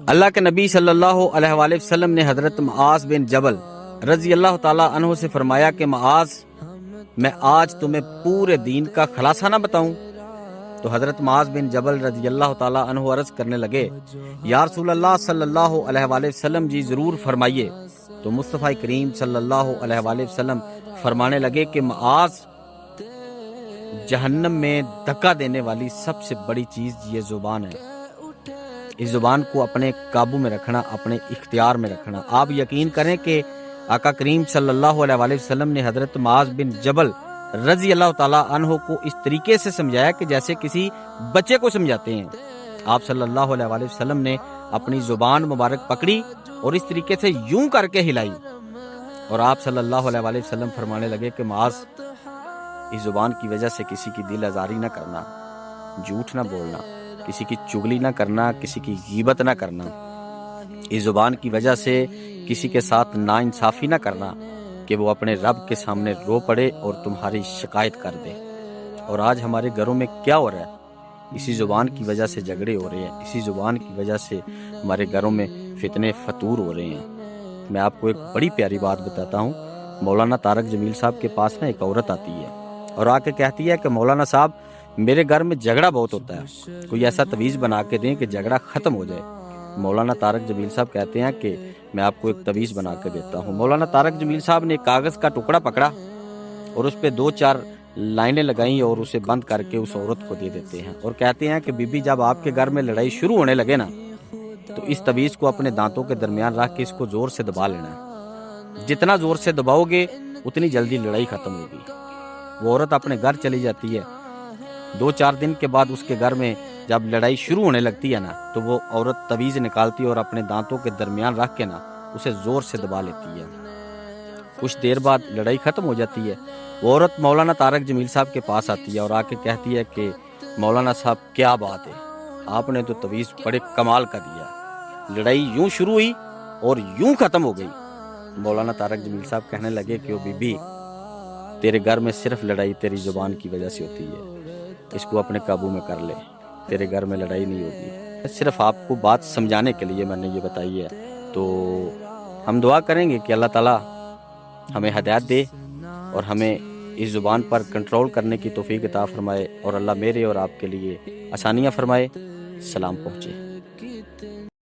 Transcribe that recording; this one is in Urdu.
اللہ کے نبی صلی اللہ علیہ وآلہ وسلم نے حضرت معاذ بن جبل رضی اللہ تعالیٰ عنہ سے فرمایا کہ معاذ، میں آج تمہیں پورے دین کا خلاصہ نہ بتاؤں؟ تو حضرت معاذ بن جبل رضی اللہ تعالیٰ عنہ عرض کرنے لگے، یا رسول اللہ صلی اللہ علیہ وآلہ وسلم جی ضرور فرمائیے۔ تو مصطفیٰ کریم صلی اللہ علیہ وآلہ وسلم فرمانے لگے کہ معاذ، جہنم میں دھکا دینے والی سب سے بڑی چیز یہ زبان ہے۔ اس زبان کو اپنے قابو میں رکھنا، اپنے اختیار میں رکھنا۔ آپ یقین کریں کہ آقا کریم صلی اللہ علیہ وآلہ وسلم نے حضرت معاذ بن جبل رضی اللہ تعالیٰ عنہ کو اس طریقے سے سمجھایا کہ جیسے کسی بچے کو سمجھاتے ہیں۔ آپ صلی اللہ علیہ وآلہ وسلم نے اپنی زبان مبارک پکڑی اور اس طریقے سے یوں کر کے ہلائی، اور آپ صلی اللہ علیہ وآلہ وسلم فرمانے لگے کہ معاذ، اس زبان کی وجہ سے کسی کی دل آزاری نہ کرنا، جھوٹ نہ بولنا، کسی کی چگلی نہ کرنا، کسی کی غیبت نہ کرنا، اس زبان کی وجہ سے کسی کے ساتھ ناانصافی نہ کرنا کہ وہ اپنے رب کے سامنے رو پڑے اور تمہاری شکایت کر دے۔ اور آج ہمارے گھروں میں کیا ہو رہا ہے؟ اسی زبان کی وجہ سے جھگڑے ہو رہے ہیں، اسی زبان کی وجہ سے ہمارے گھروں میں فتنے فتور ہو رہے ہیں۔ میں آپ کو ایک بڑی پیاری بات بتاتا ہوں۔ مولانا طارق جمیل صاحب کے پاس نا ایک عورت آتی ہے اور آ کے کہتی ہے کہ مولانا صاحب، میرے گھر میں جھگڑا بہت ہوتا ہے، کوئی ایسا تویز بنا کے دیں کہ جھگڑا ختم ہو جائے۔ مولانا طارق جمیل صاحب کہتے ہیں کہ میں آپ کو ایک تویز بنا کے دیتا ہوں۔ مولانا طارق جمیل صاحب نے ایک کاغذ کا ٹکڑا پکڑا اور اس پہ 2-4 لائنیں لگائیں اور اسے بند کر کے اس عورت کو دے دیتے ہیں، اور کہتے ہیں کہ بی بی، جب آپ کے گھر میں لڑائی شروع ہونے لگے نا، تو اس تویز کو اپنے دانتوں کے درمیان رکھ کے اس کو زور سے دبا لینا ہے۔ جتنا زور سے دباؤ گے اتنی جلدی لڑائی ختم ہوگی۔ وہ عورت اپنے گھر چلی جاتی ہے۔ 2-4 دن کے بعد اس کے گھر میں جب لڑائی شروع ہونے لگتی ہے نا، تو وہ عورت تویز نکالتی ہے اور اپنے دانتوں کے درمیان رکھ کے نا اسے زور سے دبا لیتی ہے۔ کچھ دیر بعد لڑائی ختم ہو جاتی ہے۔ وہ عورت مولانا طارق جمیل صاحب کے پاس آتی ہے اور آ کے کہتی ہے کہ مولانا صاحب، کیا بات ہے، آپ نے تو تویز بڑے کمال کا دیا، لڑائی یوں شروع ہوئی اور یوں ختم ہو گئی۔ مولانا طارق جمیل صاحب کہنے لگے کہ او بی بی، تیرے گھر میں صرف لڑائی تیری زبان کی وجہ سے ہوتی ہے، اس کو اپنے قابو میں کر لے، تیرے گھر میں لڑائی نہیں ہوگی۔ صرف آپ کو بات سمجھانے کے لیے میں نے یہ بتائی ہے۔ تو ہم دعا کریں گے کہ اللہ تعالیٰ ہمیں ہدایت دے اور ہمیں اس زبان پر کنٹرول کرنے کی توفیق عطا فرمائے، اور اللہ میرے اور آپ کے لیے آسانیاں فرمائے۔ سلام پہنچے۔